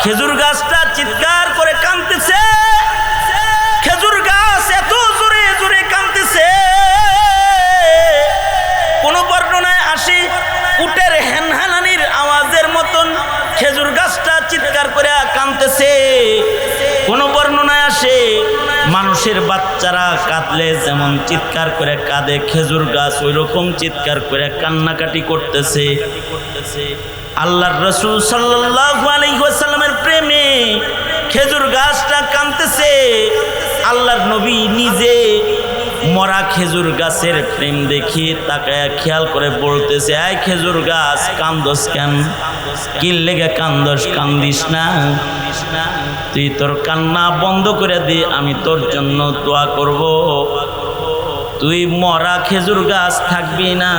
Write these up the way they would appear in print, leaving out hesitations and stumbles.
খেজুর গাছটা চিৎকার করে কাঁদতেছে, খেজুর গাছ এত জোরে জোরে কাঁদতেছে। কোন বর্ণনায় আসে উটের হেনহানানির আওয়াজের মতন খেজুর গাছটা চিৎকার করে কাঁদতেছে। কোন বর্ণনায় আসে মানুষের বাচ্চারা কাঁদলে যেমন চিৎকার করে কাঁদে, খেজুর গাছ ওই রকম চিৎকার করে কান্নাকাটি করতেছে। আল্লাহর রাসূল সাল্লাল্লাহু আলাইহি ওয়াসাল্লামের প্রেমে খেজুর গাছটা কাঁদতেছে। আল্লাহর নবী নিজে মরা খেজুর গাছের প্রেম দেখিয়ে তাকায় খেয়াল করে বলতেছে, আয় খেজুর গাছ কান্দস কেন? কি লেগে কান্দস? কান্দিস না, তুই তোর কান্না বন্ধ করে দে, আমি তোর জন্য দোয়া করব। তুই মরা খেজুর গাছ থাকবি না,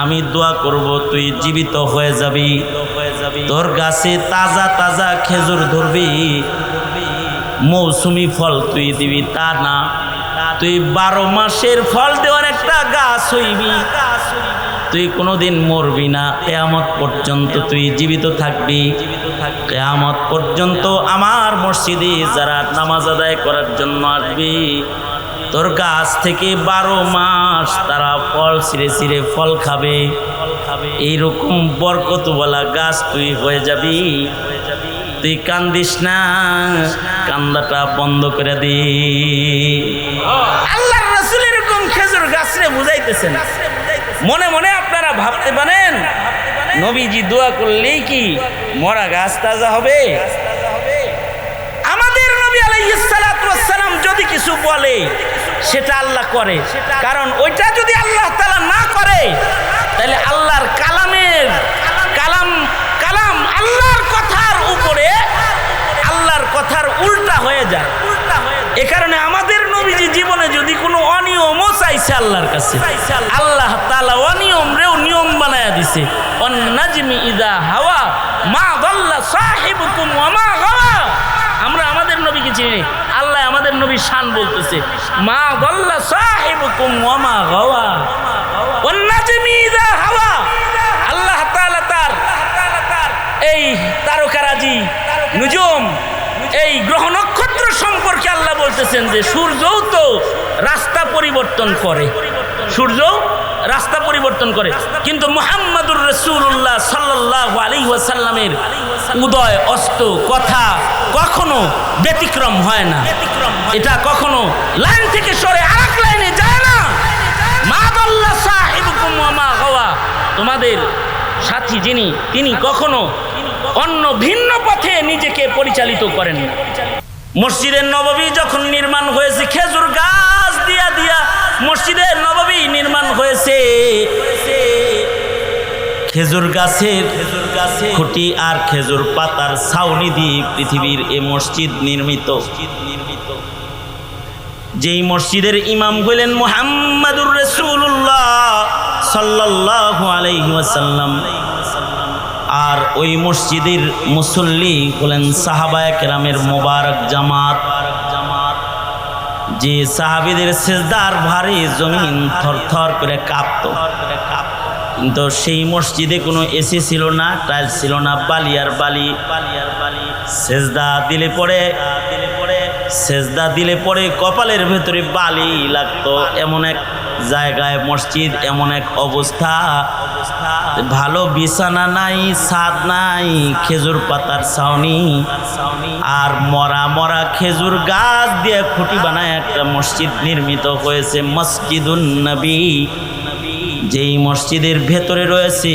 আমি দোয়া করব তুই জীবিত হয়ে যাবি, তোর গাছে তাজা তাজা খেজুর ধরবি, মৌসুমি ফল তুই দিবি। তা না, তুই 12 মাসের ফল দেওয়ার একটা গাছ হইবি, তুই কোনোদিন মরবি না, কিয়ামত পর্যন্ত তুই জীবিত থাকবি। কিয়ামত পর্যন্ত আমার মসজিদে যারা নামাজ আদায় করার জন্য আসবি, তোর গাছ থেকে 12 মাস তারা ফল ছিঁড়ে ছিঁড়ে ফল খাবে। এইরকম বরকতওয়ালা গাছ তুই হয়ে যাবি। তুই কান্দিস না, কান্দাটা বন্ধ করে দি। আল্লাহর রাসূল এরকম খেজুর গাছরে বুঝাইতেছেন। মনে মনে আপনারা ভাবতে পারেন নবীজি দোয়া করলেই কি মরা গাছ তাজা হবে? আমাদের নবী আলাইহিস সালাতু ওয়াস সালাম যদি কিছু বলে সেটা আল্লাহ করে, কারণ ওইটা যদি আল্লাহ তাআলা না করে তাহলে আল্লাহর কালাম আল্লাহর কথার উপরে আল্লাহর কথার উল্টা হয়ে যায়। এ কারণে আমাদের নবীজি জীবনে যদি কোনো অনিয়মও চাইছে আল্লাহর কাছে, আল্লাহ তাআলা অনিয়মরেও নিয়ম বানায়া দিছে। ওয়ান নাজমি ইযা হাওয়া মা দাল্লা সাহিবুকুম ওয়া মা গাওয়া। আমরা আমাদের নবীকে চিনি, আল্লাহ আমাদের নবীর শান বলতেছে, মা দাল্লা সাহিবুকুম ওয়া মা গাওয়া। ওয়ান নাজমি ইযা হাওয়া। আল্লাহ তাআলা তার এই তারকারাজি নুজুম, এই গ্রহ নক্ষত্র সম্পর্কে আল্লাহ বলতেছেন যে সূর্যও তো রাস্তা পরিবর্তন করে, সূর্য রাস্তা পরিবর্তন করে, কিন্তু মুহাম্মাদুর রাসূলুল্লাহ সাল্লাল্লাহু আলাইহি ওয়াসাল্লামের উদয় অস্ত কথা কখনো ব্যতিক্রম হয় না। এটা কখনো লাইন থেকে সরে আরেক লাইনে যায় না। মা দাল্লা সাহিবুকুম ওয়া মা গাওয়া। তোমাদের সাথী যিনি, তিনি কখনো অন্য ভিন্ন পথে নিজেকে পরিচালিত করেন না। মসজিদের নববী যখন নির্মাণ হয়েছে, খেজুর গাছ দিয়া দিয়া মসজিদের নববী নির্মাণ হয়েছে। খেজুর গাছের খুঁটি আর খেজুর পাতার ছাউনি দিয়ে পৃথিবীর এ মসজিদ নির্মিত। যেই মসজিদের ইমাম হইলেন মুহাম্মাদুর রাসূলুল্লাহ সাল্লাল্লাহু আলাইহি ওয়াসাল্লাম, আর ওই মসজিদের মুসল্লি হলেন সাহাবায়ে কেরামের মোবারক জামাত। যে সাহাবীদের সিজদার ভারে জমিন থরথর করে কাঁপতো। কিন্তু সেই মসজিদে কোনো এসি ছিল না, টাইলস ছিল না, বালি আর বালি। সেজদা দিলে পরে কপালের ভেতরে বালি লাগতো। এমন এক জায়গায় মসজিদ, এমন এক অবস্থা, ভালো বিছানা নাই, ছাদ নাই, খেজুর পাতার ছাউনি আর মরা মরা খেজুর গাছ দিয়ে খুঁটি বানায় একটা মসজিদ নির্মিত হয়েছে, মসজিদুন নবী। যেই মসজিদের ভেতরে রয়েছে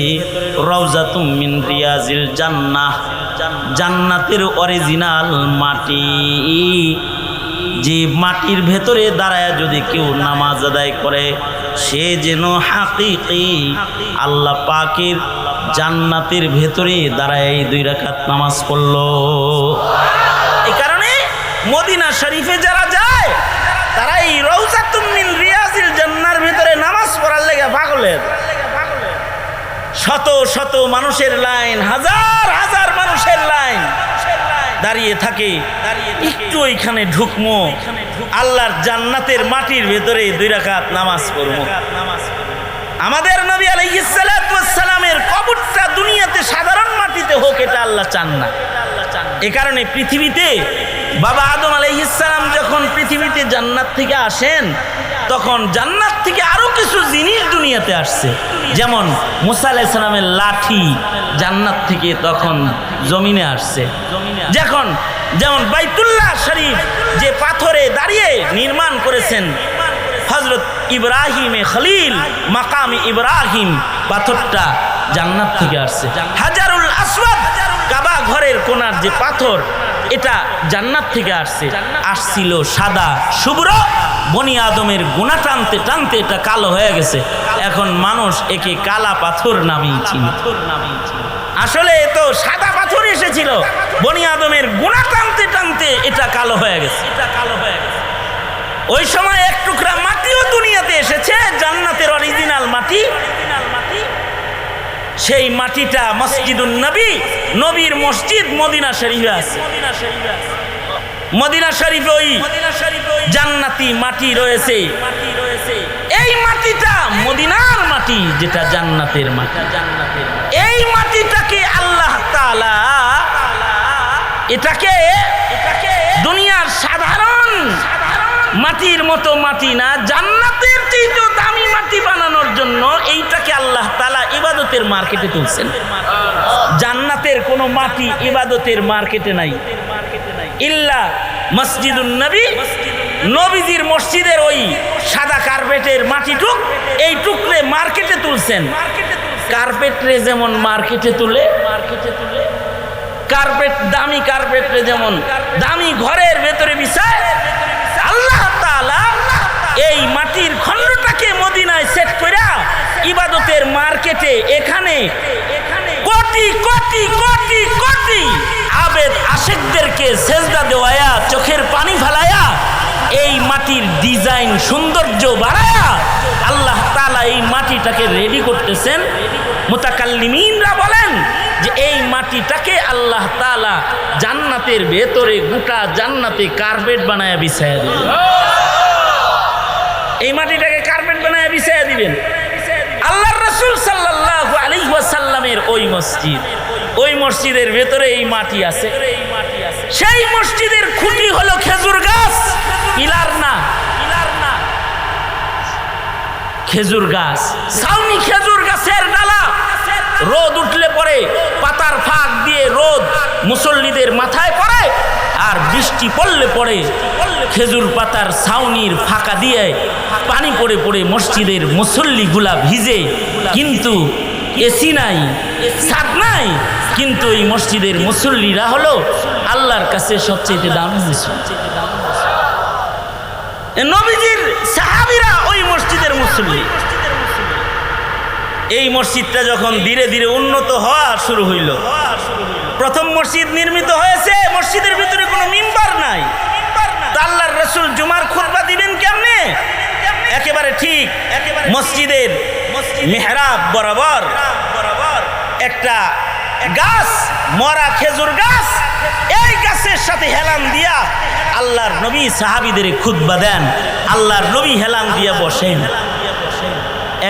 রওজাতুম মিন রিয়াজিল জান্নাহ, জান্নাতের অরিজিনাল মাটি। যে মাটির ভেতরে দাঁড়ায় যদি কেউ নামাজ আদায় করে, সে যেন হাকিকি আল্লাহ পাকের জান্নাতের ভেতরে দাঁড়ায় 2 রাকাত নামাজ পড়লো। এই কারণে মদিনা শরীফে যারা যায় তারা এই রওজাতুম মিন রিয়াজিল জান্নাহর ভেতরে নামাজ পড়ার লেগে পাগলের। শত শত মানুষের লাইন, হাজার হাজার মানুষের লাইন দাঁড়িয়ে থাকে। একটু ওইখানে ঢুকমো, আল্লাহর জান্নাতের মাটির ভেতরে 2 রাকাত নামাজ পড়বো। আমাদের নবী আলাইহিস সালাতু ওয়াস সালামের কবরটা দুনিয়াতে সাধারণ মাটিতে হোক, এটা আল্লাহ চান না। এ কারণে পৃথিবীতে বাবা আদম আলাইহিস সালাম যখন পৃথিবীতে জান্নাত থেকে আসেন, তখন জান্নাত থেকে আরো কিছু জিনিস দুনিয়াতে আসছে। যেমন মুসা আলাইহিস সালামের লাঠি জান্নাত থেকে তখন জমিনে আসছে। যেমন বাইতুল্লাহ শরীফ যে পাথরে দাঁড়িয়ে নির্মাণ করেছেন হযরত ইব্রাহিম খলিল, মাকাম ইব্রাহিম, পাথরটা জান্নাত থেকে আসছে। হাজারুল আসওয়াদ কাবা ঘরের কোণার যে পাথর, এটা জান্নাত থেকে আসছিল সাদা শুভ্র। বনি আদমের গুনাহ টানতে টানতে এটা কালো হয়ে গেছে। এখন মানুষ একে কালা পাথর নামেই চিনে। আসলে তো সাদা পাথর এসেছিল, বনি আদমের গুনাহ টানতে টানতে এটা কালো হয়ে গেছে। ওই সময় এক টুকরা মাটিও দুনিয়াতে এসেছে, জান্নাতের অরিজিনাল মাটি। সেই মাটিটা মসজিদুন নবী, নবীর মসজিদ মদিনা শরীফে আছে। মদিনা শরীফে ওই জান্নাতি মাটি রয়েছে। এই মাটিটা মদিনার মাটি, যেটা জান্নাতের মাটি। এই মাটিটাকে আল্লাহ তাআলা এটাকে দুনিয়ার সাধারণ মাটির মতো মাটি না, জান্নাতের চেয়েও দামি মাটি বানানোর জন্য এইটাকে আল্লাহ তাআলা ইবাদতের মার্কেটে তুলছেন। জান্নাতের কোনো মাটি ইবাদতের মার্কেটে নাই, ইল্লা মসজিদুন নবী, নবীজির মসজিদের ওই সাদা কার্পেটের মাটিটুক, এই টুকরে মার্কেটে তুলছেন। কার্পেটরে যেমন মার্কেটে তুলে, কার্পেট দামি কার্পেটরে যেমন দামি ঘরের ভেতরে বিছায়, আল্লাহ তাআলা এই মাটির খণ্ডটাকে মদিনায় সেট কইরা ইবাদতের মার্কেটে এখানে কোটি কোটি কোটি কোটি আবেদ আশিকদেরকে সেজদা দেওয়ায়া, চোখের পানি ফেলায়া, এই মাটির ডিজাইন সৌন্দর্য বাড়ায়া আল্লাহ তাআলা এই মাটিটাকে রেডি করতেছেন। মুতাকাল্লিমিনরা বলেন যে এই মাটিটাকে আল্লাহ তাআলা জান্নাতের ভেতরে গোটা জান্নাতে কার্পেট বানায়া বিছায়া দিবেন। এই মাটিটাকে কার্পেট বানায়া বিছায়া দিবেন। আল্লাহর রাসূল সাল্লাল্লাহু আলাইহি ওয়াসাল্লামের ওই মসজিদ, ওই মসজিদের ভেতরে এই মাটি আছে। সেই মসজিদের খুঁটি হলো খেজুর গাছ, পিলার না, খেজুর গাছ, ছাউনি খেজুর গাছের ডালা। রোদ উঠলে পরে পাতার ফাঁক দিয়ে রোদ মুসল্লিদের মাথায় পড়ে, আর বৃষ্টি পড়লে পরে খেজুর পাতার ছাউনির ফাঁকা দিয়ে পানি পড়ে পড়ে মসজিদের মুসল্লিগুলা ভিজে। কিন্তু এসি নাই, ছাদ নাই, কিন্তু এই মসজিদের মুসল্লিরা হলো আল্লাহর কাছে সবচেয়ে দামি মুসল্লি। নবীজির সাহাবীরা ওই মসজিদের মুসল্লি। এই মসজিদটা যখন ধীরে ধীরে উন্নত হওয়া শুরু হইল, প্রথম মসজিদ নির্মিত হয়েছে, মসজিদের ভিতরে কোনো মিম্বার নাই। আল্লাহর রাসূল জুমার খুতবা দিবেন কেমনে? একেবারে ঠিক মসজিদের মিহরাব বরাবর একটা গাছ, মরা খেজুর গাছ, এই গাছের সাথে হেলান দিয়া আল্লাহর নবী সাহাবীদের খুতবা দেন। আল্লাহর নবী হেলান দিয়া বসেন।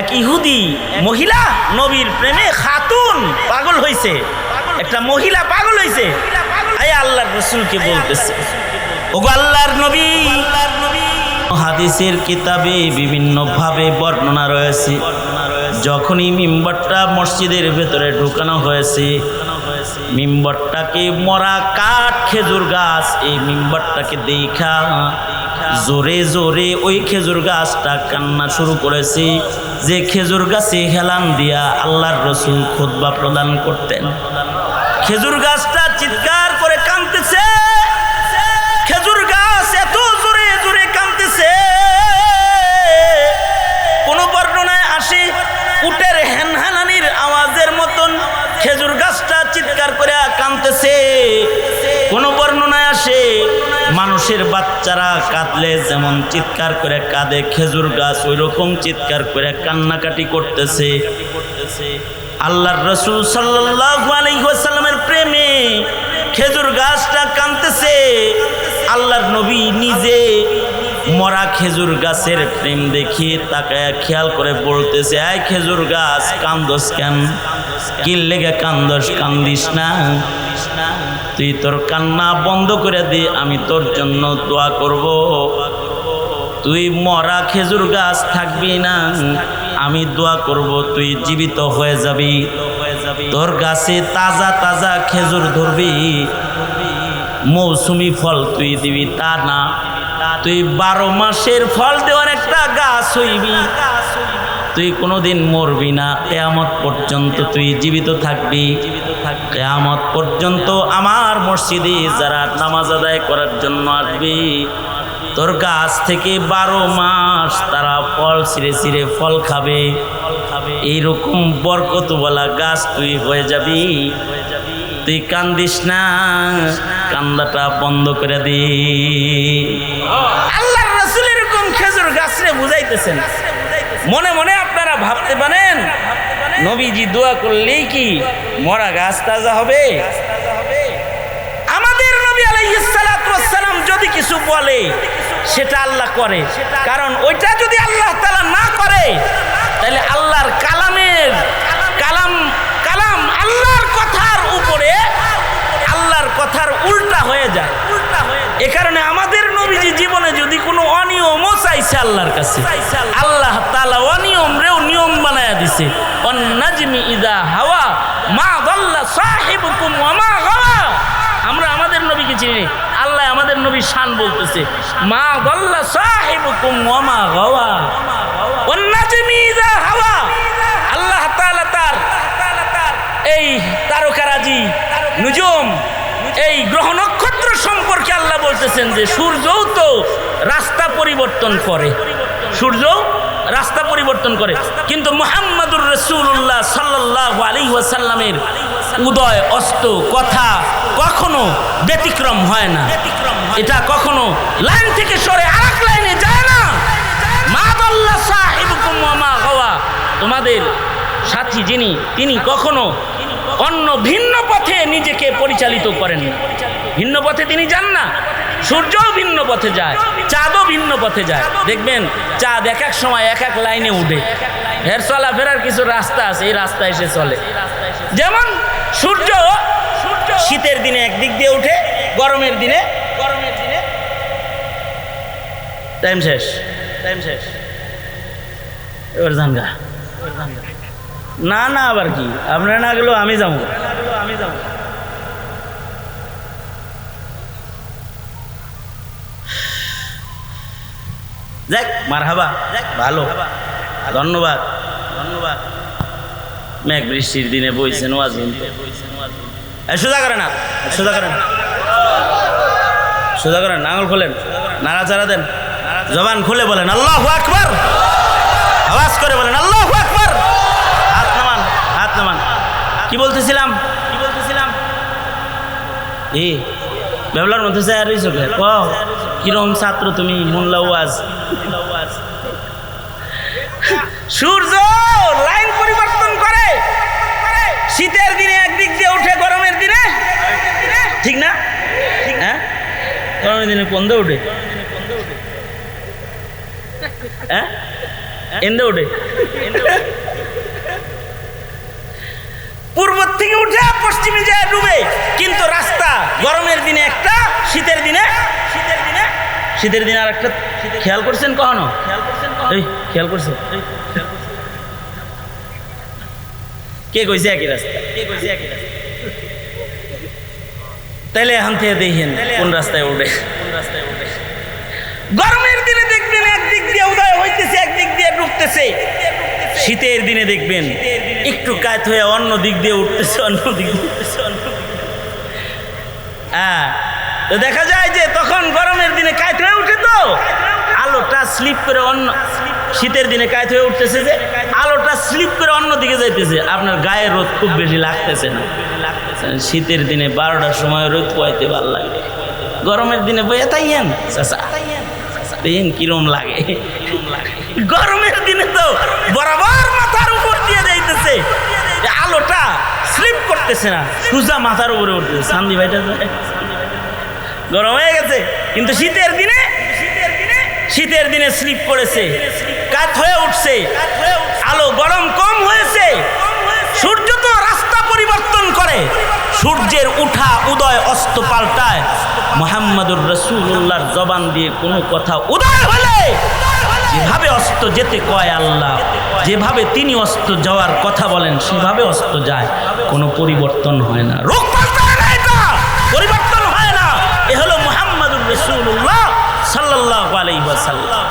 এক ইহুদি মহিলা নবীর প্রেমে খাতুন পাগল হয়েছে, একটা মহিলা পাগল হয়েছে, আল্লাহর রাসূলকে বলতেছে, ওগো আল্লাহর নবী। হাদিসের কিতাবে বিভিন্ন ভাবে বর্ণনা রয়েছে, যখনই মিম্বরটা মসজিদের ভেতরে ঢুকানো হয়েছে, মিম্বরটাকে মরা কাঠ খেজুর গাছ, এই মিম্বরটাকে দেখা জোরে জোরে ওই খেজুর গাছটা কান্না শুরু করেছে। যে খেজুর গাছে হেলান দিয়া আল্লাহর রাসূল খুতবা প্রদান করতেন, খেজুর গাছটা চিৎকার করে কাঁদতেছে। খেজুর গাছ এত জোরে জোরে কাঁদতেছে, কোন বর্ণনায় আসে উটের হেনহানানির আওয়াজের মতন খেজুর গাছটা চিৎকার করে কাঁদতেছে। কোন বর্ণনায় আসে মানুষের বাচ্চারা কাঁদলে যেমন চিৎকার করে কাঁদে, খেজুর গাছ ওই রকম চিৎকার করে কান্নাকাটি করতেছে। আল্লাহর রাসূল সাল্লাল্লাহু আলাইহি ওয়াসাল্লামের প্রেমে খেজুর গাছটা কাঁদতেছে। আল্লাহর নবী নিজে মরা খেজুর গাছের প্রেম দেখিয়ে তাকায়া খেয়াল করে বলতেছে, আয় খেজুর গাছ কান্দোস কেন? কি লেগে কান্দোস? কান্দিস না। তুই তোর কান্না বন্ধ করে দে, আমি তোর জন্য দোয়া করব। তুই মরা খেজুর গাছ থাকবি না, আমি দোয়া করব তুই জীবিত হয়ে যাবি। তোর গাছে তাজা তাজা খেজুর ধরবি, মৌসুমি ফল তুই দিবি তা না, তুই 12 মাসের ফল দেওয়ার একটা গাছ হইবি। তুই কোনোদিন মরবি না, কিয়ামত পর্যন্ত তুই জীবিত থাকবি। কিয়ামত পর্যন্ত আমার মসজিদে যারা নামাজ আদায় করার জন্য আসবি, তোর গাছ থেকে 12 মাস তারা ফল ছিঁড়ে ছিঁড়ে ফল খাবে। এইরকম বরকতওয়ালা গাছ তুই হয়ে যাবি। তুই কান্দিস না, কান্দাটা বন্ধ করে দি। আল্লাহর রাসূল এরকম খেজুর গাছরে বুঝাইতেছেন। মনে মনে আপনারা ভাবতে পারেন নবীজি দোয়া করলেই কি মরা গাছ তাজা হবে? আমাদের নবী আলাইহিস সালাতু ওয়াস সালাম যদি কিছু বলে সেটা আল্লাহ করে, কারণ ওইটা যদি আল্লাহ তাআলা না করে তাহলে আল্লাহর কালাম আল্লাহর কথার উপরে আল্লাহর কথার উল্টা হয়ে যায়। এ কারণে আমাদের নবীজি জীবনে যদি কোনো অনিয়মও চাইছে আল্লাহর কাছে, আল্লাহ তাআলা অনিয়মরেও নিয়ম বানায়া দিছে। ওয়ান নাজমি ইযা হাওয়া মা দাল্লা সাহিবুকুম ওয়া মা গাওয়া। আমরা আমাদের নবীকে চিনি, আল্লাহ আমাদের নবীর শান বলতেছে, মা দাল্লা সাহিবুকুম ওয়া মা গাওয়া। ওয়ান নাজমি ইযা হাওয়া। আল্লাহ তাআলা তার এই তারকারাজি নুজুম, এই গ্রহ নক্ষত্র সম্পর্কে আল্লাহ বলতেছেন যে সূর্যও তো রাস্তা পরিবর্তন করে, সূর্যও রাস্তা পরিবর্তন করে, কিন্তু মুহাম্মাদুর রাসূলুল্লাহ সাল্লাল্লাহু আলাইহি ওয়াসাল্লামের উদয় অস্ত কথা কখনো ব্যতিক্রম হয় না। এটা কখনো লাইন থেকে সরে আরেক লাইনে যায় না। মা দাল্লা সাহিবুকুম ওয়া মা গাওয়া। তোমাদের সাথী যিনি, তিনি কখনো অন্য ভিন্ন পথে নিজেকে পরিচালিত করেন না। ভিন্ন পথে তিনি যান না। সূর্যও ভিন্ন পথে যায়, চাঁদও ভিন্ন পথে যায়। দেখবেন চাঁদ এক এক সময় এক এক লাইনে উঠে, এর চলাফেরার কিছু রাস্তা আছে, এই রাস্তা এসে চলে। যেমন সূর্য শীতের দিনে একদিক দিয়ে উঠে, গরমের দিনে টাইম শেষ এবার জানগা না না, আবার কি আপনারা না গেলেও আমি যাবো। যাক, মারহাবা, ভালো, ধন্যবাদ। মেঘ বৃষ্টির দিনে বইছেন ওয়াজ শুনতে। সোজা করেন না, সোজা করেন, সোজা করেন, আঙুল খোলেন, নাড়াচাড়া দেন, জবান খুলে বলেন আল্লাহু আকবার, আওয়াজ করে বলেন আল্লাহু আকবার। হাত নামান, হাত নামান। কি বলতেছিলাম? বেবলার মধ্যে চাই আর চোখে কিরম ছাত্র তুমি? মোল্লা ওয়াজ। সূর্য লাইন পরিবর্তন করে, শীতের দিনে একদিক দিয়ে উঠে, গরমের দিনে ঠিক না? হ্যাঁ, গরমের দিনে কোন দিয়ে উঠে? হ্যাঁ, এন্দে উঠে। পূর্ব থেকে উঠে পশ্চিমে যায় ডুবে। কিন্তু রাস্তা গরমের দিনে একটা, শীতের দিনে আর একটা। খেয়াল করছেন কখনো? খেয়াল করছেন? কে কইছে একই রাস্তা? তাইলে এখান থেকে দেখেন কোন রাস্তায় উঠে। গরমের দিনে দেখবেন একদিক দিয়ে উদয় হইতেছে, একদিক দিয়ে ডুবতেছে। শীতের দিনে দেখবেন একটু কাত হয়ে অন্য দিক দিয়ে উঠতেছে, অন্য দিক দিয়ে উঠতেছে। হ্যাঁ, তো দেখা যায় যে তখন গরমের দিনে কাত হয়ে উঠে, তো আলোটা স্লিপ করে অন্য, শীতের দিনে কাত হয়ে উঠতেছে যে আলোটা স্লিপ করে অন্য দিকে যাইতেছে। আপনার গায়ে রোদ খুব বেশি লাগতেছে না। শীতের দিনে 12টার সময় রোদ পোয়াইতে ভালো লাগে, গরমের দিনে বইয়া তাইয়েন দেখেন কিরম লাগে। গরমের দিনে তো বরাবর মাথার উপর দিয়ে যাইতেছে, আলোটা স্লিপ করতেছে না, সোজা মাথার উপরে উঠতেছে। শান্তি ভাইটা গরম হয়ে গেছে। কিন্তু শীতের দিনে স্লিপ করেছে, কাত হয়ে উঠছে, আলো গরম কম হয়েছে। সূর্য তো রাস্তা পরিবর্তন করে, সূর্যের উঠা উদয় অস্ত পাল্টায়। মুহাম্মাদুর রাসূলুল্লাহর জবান দিয়ে কোনো কথা উদয় হলে যেভাবে অস্ত যেতে কয় আল্লাহ, যেভাবে তিনি অস্ত যাওয়ার কথা বলেন সেভাবে অস্ত যায়, কোনো পরিবর্তন হয় না, রূপ পাল্টায় না, এটা পরিবর্তন হয় না। এ হলো মুহাম্মাদুর রাসূলুল্লাহ সাল্লাল্লাহু আলাইহি ওয়াসাল্লাম।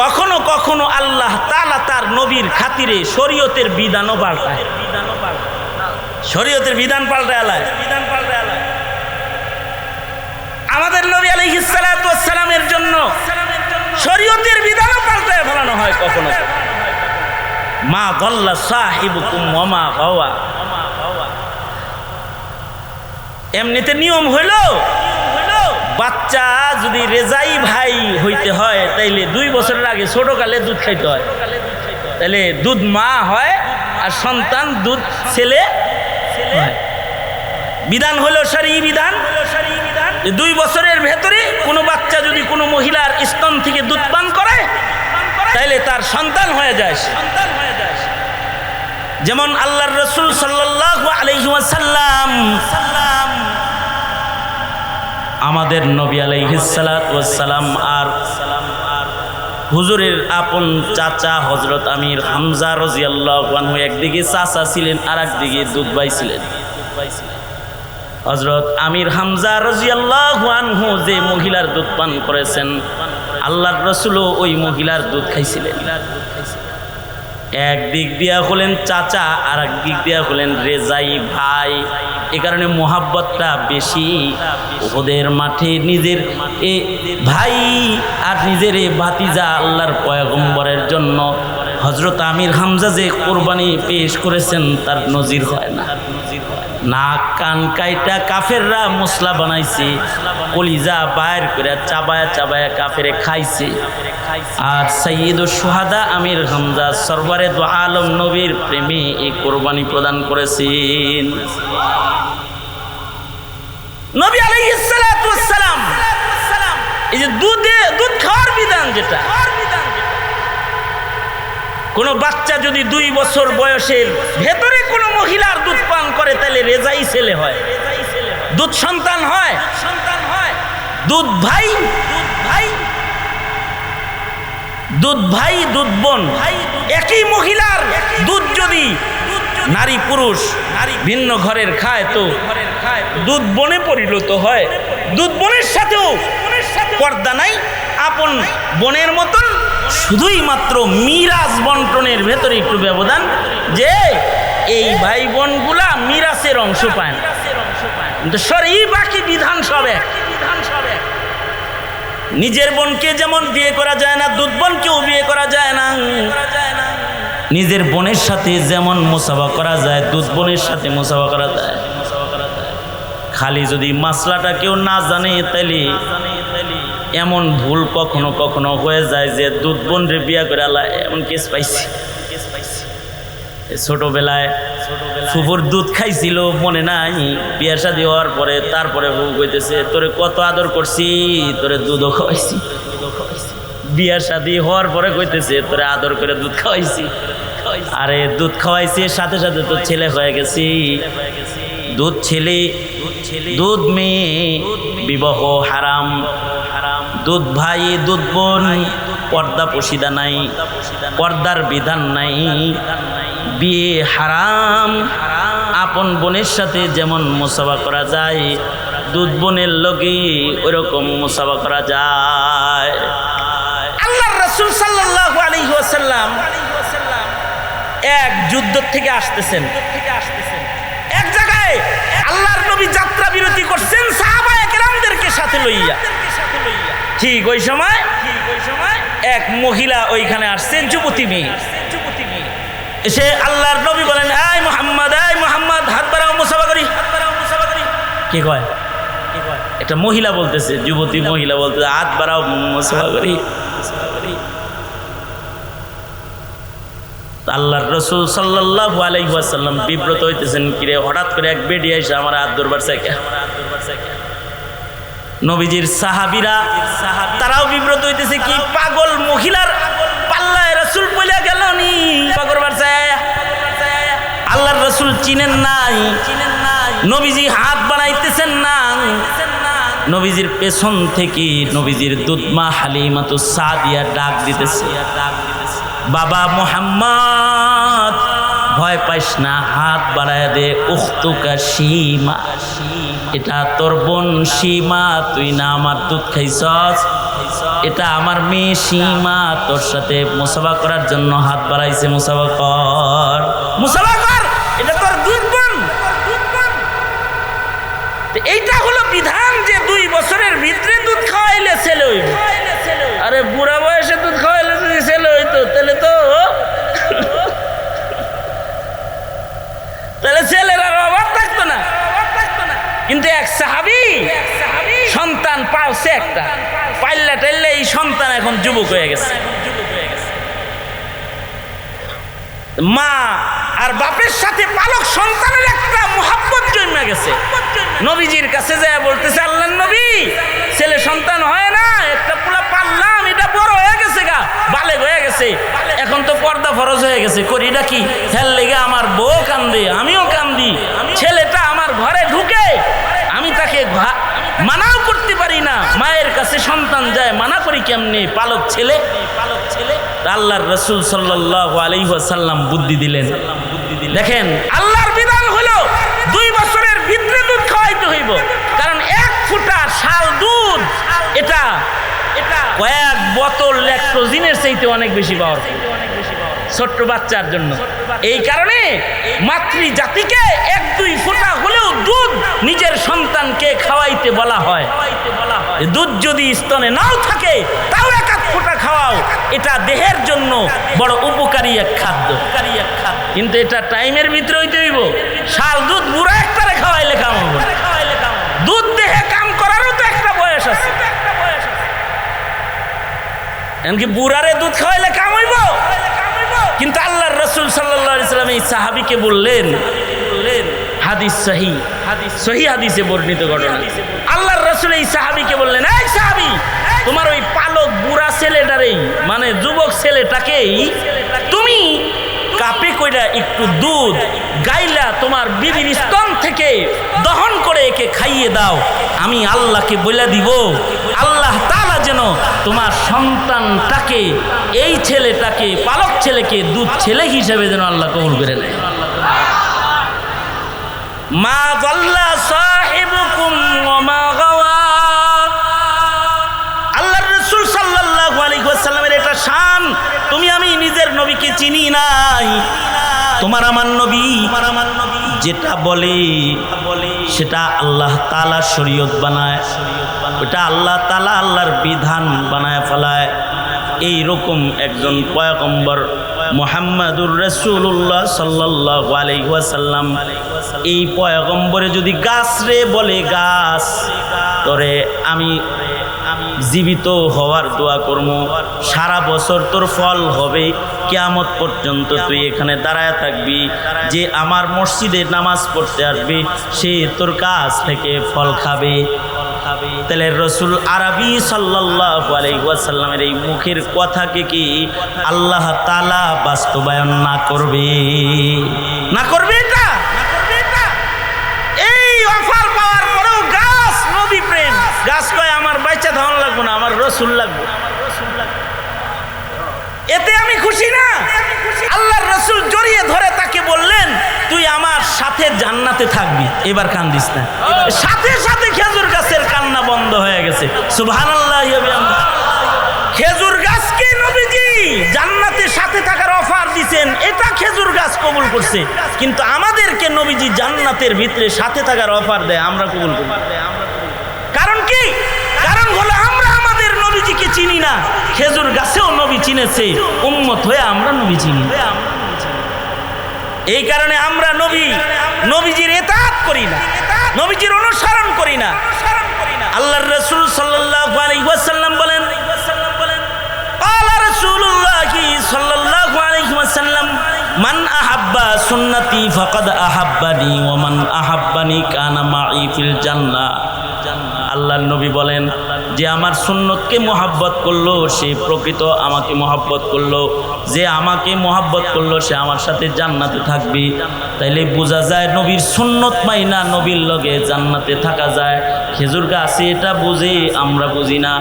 কখনো কখনো আল্লাহ তাআলা তার নবীর খাতিরে শরীয়তের বিধানও পাল্টায়, শরীয়তের বিধান পাল্টায় আল্লাহ। আমাদের নবী আলাইহিস সালাতু ওয়াস সালামের জন্য শরীয়তের বিধানও পাল্টায় ফেলানো হয় কখনো। মা দাল্লা সাহিবুকুম ওয়া মা গাওয়া, এমনিতে নিয়ম হইল বাচ্চা যদি রেজাই ভাই হইতে হয় তাইলে 2 বছরের আগে ছোটকালে দুধ খাইতে হয়, তাইলে দুধ মা হয় আর সন্তান দুধ ছেলে হয়। বিধান হলো শরঈ বিধান, 2 বছরের ভেতরে কোনো বাচ্চা যদি কোনো মহিলার স্তন থেকে দুধ পান করে তাইলে তার সন্তান হয়ে যায়। যেমন আল্লাহর রাসূল সাল্লাল্লাহু আলাইহি ওয়াসাল্লাম, আমাদের নবী আলাইহিস সালাতু ওয়াস সালাম আর হুজুরের আপন চাচা হযরত আমির হামজা রাদিয়াল্লাহু আনহু একদিকে চাচা ছিলেন আর একদিকে দুধ ভাই ছিলেন। হযরত আমির হামজা রাদিয়াল্লাহু আনহু যে মহিলার দুধ পান করেছেন, আল্লাহর রাসূলও ওই মহিলার দুধ খাইছিলেন। একদিক দিয়া হলেন চাচা আর একদিক দিয়া হলেন রেজাই ভাই, এ কারণে মোহাব্বতটা বেশি। ওদের মাঠে নিজের এ ভাই আর নিজের এ ভাতিজা আল্লাহর পয়গম্বরের জন্য হযরত আমির হামজা যে কোরবানি পেশ করেছেন তার নজির হয় না। নাক কান কাইটা কাফেররা মশলা বানাইছে, কলিজা বাইর করে চাবায়া চাবায়া কাফেরে খাইছে। আর সাইয়্যিদুশ শুহাদা আমির হামজা সরওয়ারে দু আলম নবীর প্রেমে এই কোরবানি প্রদান করেছেন। নবী আলাইহিস সালাতু ওয়াস সালাম এই যে দুধ খাওয়ার বিধান, যেটা কোনো বাচ্চা যদি 2 বছর বয়সের ভেতরে কোনো মহিলার দুধ পান করে তাহলে রেজাই ছেলে হয়, দুধ সন্তান হয়। দুধ ভাই দুধ বোন, একই মহিলার দুধ যদি নারী পুরুষ ভিন্ন ঘরের খায় তো দুধ বোনে পরিণত হয়। দুধ বোনের সাথেও পর্দা নাই, আপন বোনের মতন, শুধুই মাত্র মিরাজ বন্টনের ভেতরে একটু ব্যবধান, যে এই ভাই বোনগুলা মিরাজের অংশ পায় না, কিন্তু শরঈ বাকি বিধান সব এক। নিজের বোনকে যেমন বিয়ে করা যায় না, দুধ বোনকেও বিয়ে করা যায় না। নিজের বোনের সাথে যেমন মুসাফা করা যায়, দুধ বোনের সাথে মুসাফা করা যায়। খালি যদি মাসলাটা কেউ না জানে তাইলে এমন ভুল কখনো কখনো হয়ে যায় যে দুধ বোন রে বিয়া করে আল্লাহ এমন কেস পাইছি। ছোটবেলায় ফুফুর দুধ খাইছিল মনে নাই, বিয়া শাদী হওয়ার পরে তারপরে বউ কইতেছে তোরে কত আদর করছি, তোরে দুধও খাওয়াইছি। বিয়া শাদী হওয়ার পরে কইতেছে তোরে আদর করে দুধ খাওয়াইছি। আরে দুধ খাওয়াইছি সাথে সাথে তো ছেলে হয়ে গেছি। দুধ ছেলে দুধ মেয়ে বিবাহ হারাম, দুধ ভাই দুধ বোন পর্দা পশিদা নাই, পর্দার বিধান নাই, বিয়ে হারাম। আপন বোনের সাথে যেমন মুসাফা করা যায়, দুধ বোনের লগে ওইরকম মুসাফা করা যায়। আল্লাহর রাসূল সাল্লাল্লাহু আলাইহি ওয়াসাল্লাম এক যুদ্ধ থেকে আসতেছেন, এক জায়গায় আল্লাহর নবী যাত্রা বিরতি করছেন সাহাবায়ে কেরামদেরকে সাথে লইয়া। ঠিক ওই সময় এক মহিলা ওইখানে আসছেন, যুবতী মেয়ে। এসে আল্লাহর নবী বলেন এই মুহাম্মদ হাত বাড়াও মুসাফা করি। কি কয়? একটা মহিলা বলতেছে, যুবতী মহিলা বলতেছে হাত বাড়াও মুসাফা করি। আল্লাহর রাসূল সাল্লাল্লাহু আলাইহি ওয়াসাল্লাম বিব্রত হইতেছেন, কিরে হঠাৎ করে এক বেডি এসে আমার হাত ধরবার চাইকে। নবীজির সাহাবীরা তারাও বিব্রত হইতেছে, কি পাগল মহিলার পাল্লায় রাসূল বলে গেল নি পাগল বারসায়। আল্লাহর রাসূল চিনেন নাই, নবীজি হাত বাড়াইতেছেন না, নবীজির পেছন থেকে নবীজির দুধমা হালিমাতুস সাদিয়া ডাক দিতেছে, বাবা মুহাম্মদ ভয় পাইস না, হাত বাড়ায় দে, উখতুকা সীমা, এটা তোর বোন সীমা, তুই না আমার দুধ খাইছস, এটা আমার মেয়ে সীমা, তোর সাথে মুসাফা করার জন্য হাত বাড়াইছে, মুসাফা কর, মুসাফা কর, এটা তোর দুধ বোন। এইটা হলো বিধান যে 2 বছরের ভিতরে দুধ খাওয়াইলে ছেলে হইবে। আরে বুড়া বয়সে দুধ খাওয়াইলে যদি ছেলে হইতো তাহলে ছেলের আর অভাব থাকতো না। কিন্তু এক সাহাবী সন্তান পাওছে একটা, পাইল্লা টাইল্লা এই সন্তান এখন যুবক হয়ে গেছে। মা আর বাপের সাথে পালক সন্তানের একটা মুহাব্বত জন্মে গেছে। নবীজির কাছে যায় বলতেছে, আল্লাহর নবী, ছেলে সন্তান হয় না, একটা পোলা পাললাম, এটা বড় হয়ে গেছে, গা বালেগ হয়ে গেছে, এখন তো পর্দা ফরজ হয়ে গেছে, করিটা কি হেল লেগে আমার বউ কান্দে, আমিও কান্দি, ছেলেটা আমার ঘরে ঢুকে, আমি তাকে মানাও করতে পারি না, মায়ের কাছে সন্তান যায়, মানা করি কেমনে, পালক ছেলে। আল্লাহর রাসূল সাল্লাল্লাহু আলাইহি ওয়াসাল্লাম বুদ্ধি দিলেন। দেখেন আল্লাহর বিধান হলো 2 বছরের ভিতরে দুধ খাওয়াইতে হইব, কারণ 1 ফুটা শাল দুধ এটা কয়েক বোতল ল্যাকটোজিনের চাইতে অনেক বেশি পাওয়ারফুল ছোট্ট বাচ্চার জন্য। এই কারণে মাতৃ জাতিকে 1-2 ফোঁটা হলেও দুধ নিজের সন্তানকে খাওয়াইতে বলা হয়। দুধ যদি স্তনে নাও থাকে তাও 1-1 ফোঁটা খাওয়াও, এটা দেহের জন্য বড় উপকারী এক খাদ্য। কিন্তু এটা টাইমের ভিতরে হইতে হইব। শাল দুধ বুড়া একটারে খাওয়াইলে কাম হবে, দুধ দেহে কাম করারও তো একটা বয়স আছে, এমনকি বুড়ারে দুধ খাওয়াইলে কাম হইব। কিন্তু আল্লাহর রাসূল সাল্লাল্লাহু আলাইহি সাল্লাম এই সাহাবীকে বললেন, হাদিস সহিহ হাদিসে বর্ণিত ঘটনা, আল্লাহর রাসূল এই সাহাবীকে বললেন, এই সাহাবী, তোমার ওই পালক বুড়া ছেলেটারেই, মানে যুবক ছেলেটাকেই তুমি কাপে কইরা একটু দুধ গাইলা তোমার বিবির স্তন থেকে দহন করে একে খাইয়ে দাও, আমি আল্লাহকে বলে দিব, আল্লাহ তাআলা যেন তোমার সন্তানটাকে, এই ছেলেটাকে, পালক ছেলেকে দুধ ছেলে হিসেবে যেন আল্লাহ কবুল করে নেয়। মা যাল্লা সাহিবুকুম ওয়া মা গাওয়া, আল্লাহর রাসূল সাল্লাল্লাহু আলাইহি ওয়াসাল্লামের এটা শান, তুমি আমি নিজের নবীকে চিনি নাই, তোমার আমার নবী যেটা বলে সেটা আল্লাহ তাআলা শরীয়ত বানায়, ওটা আল্লাহ তাআলা আল্লাহর বিধান বানায় ফেলায়। এইরকম একজন পয়গম্বর মুহাম্মাদুর রাসূলুল্লাহ সাল্লাল্লাহু আলাইহি ওয়াসাল্লাম, এই পয়গম্বরে যদি গাছ রে বলে, গাছ তোরে আমি জীবিত হওয়ার দোয়া করব, সারা বছর তোর ফল হবে, কিয়ামত পর্যন্ত তুই এখানে দাঁড়ায় থাকবি, যে আমার মসজিদে নামাজ পড়তে আসবে সে তোর কাছ থেকে ফল খাবে। তাহলে রাসূল আরবি সাল্লাল্লাহু আলাইহি ওয়াসাল্লামের এই মুখের কথাকে কি আল্লাহ তাআলা বাস্তবায়ন না করবে? এটা এই অফার পাওয়ার পরেও গাছ নবী প্রেম, গাছ কয় আমার বাচ্চা ধান লাগবে না, আমার রাসূল লাগবে, এতে আমি খুশি না। আল্লাহর রাসূল জড়িয়ে ধরে তাকে বললেন, তুই আমার সাথে জান্নাতে থাকবি, এবার কান্দিস না। সাথে সাথে খেজুর গাছের কান্না বন্ধ হয়ে গেছে। সুবহানাল্লাহ। খেজুর গাছকে নবীজি জান্নাতের সাথে থাকার অফার দিয়েছেন, এটা খেজুর গাছ কবুল করছে, কিন্তু আমাদেরকে নবীজি জান্নাতের ভিতরে সাথে থাকার অফার দেয়, আমরা কবুল করি। কারণ কি? কারণ হলো আমরা আমাদের নবীজিকে চিনি না। খেজুর গাছেও নবী চিনেছে, উম্মত হয়ে আমরা নবী চিনি। এই কারণে আমরা নবীজির ইতাআত করি না, নবীজির অনুসরণ করি না। আল্লাহর রাসূল সাল্লাল্লাহু আলাইহি ওয়াসাল্লাম বলেন, ক্বালা রাসূলুল্লাহি সাল্লাল্লাহু আলাইহি ওয়াসাল্লাম, মান আহাব্বা সুন্নতি ফাকাদ আহাব্বানি ওয়া মান আহাব্বানি কানা মাই ফিল জান্নাহ। আল্লাহর নবী বলেন, যে আমার সুন্নতকে মহব্বত করলো সে প্রকৃত আমাকে মহব্বত করলো, যে আমাকে মহব্বত করলো সে আমার সাথে জান্নাতে থাকবে। তাইলে বোঝা যায় নবীর সুন্নত মাইনা নবীর লগে জান্নাতে থাকা যায়। খেজুর গাছে এটা বুঝি, আমরা বুঝি না,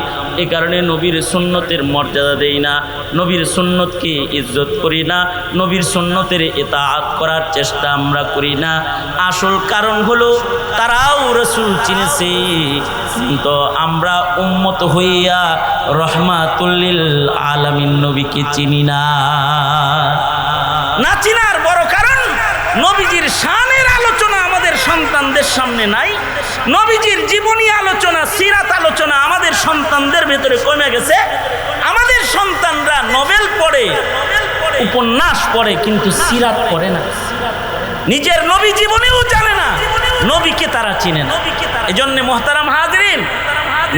এ কারণে নবীর সুন্নতের মর্যাদা দেই না, নবীর সুন্নতকে ইজ্জত করি না, নবীর সুন্নতের ইতাআত করার চেষ্টা আমরা করি না। আসল কারণ হলো তারাও রাসূল চিনেছে, কিন্তু আমরা উম্মত হইয়া রহমাতুল লিল আলামিন নবীকে চিনি না। না চিনার বড় কারণ নবীজির শানের আলোচনা আমাদের সন্তানদের সামনে নাই। নবীজির জীবনী আলোচনা, সিরাত আলোচনা আমাদের সন্তানদের ভেতরে কমে গেছে। আমাদের সন্তানরা নোবেল পড়ে, উপন্যাস পড়ে, কিন্তু সিরাত পড়ে না। নিজের নবী জীবনেও জানে না, নবীকে তারা চিনে না। এজন্য মুহতারাম হাজরিন,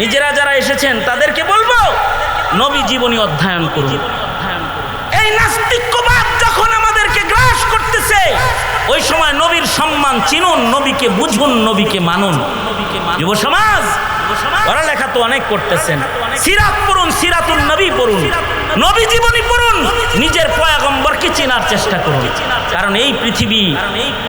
নিজেরা যারা এসেছেন তাদেরকে বলবো নবী জীবনী অধ্যয়ন করুন। এই নাস্তিক্যবাদ যখন আমাদেরকে গ্রাস করতেছে, ওই সময় নবীর সম্মান চিনুন, নবীকে বুঝুন, নবীকে মানুন। যুব সমাজ পড়ালেখা তো অনেক করতেছেন, সিরাত পড়ুন, সিরাতুন নবী পড়ুন, নবী জীবনী পড়ুন, নিজের পয়গম্বরকে চেনার চেষ্টা করুন। কারণ এই পৃথিবী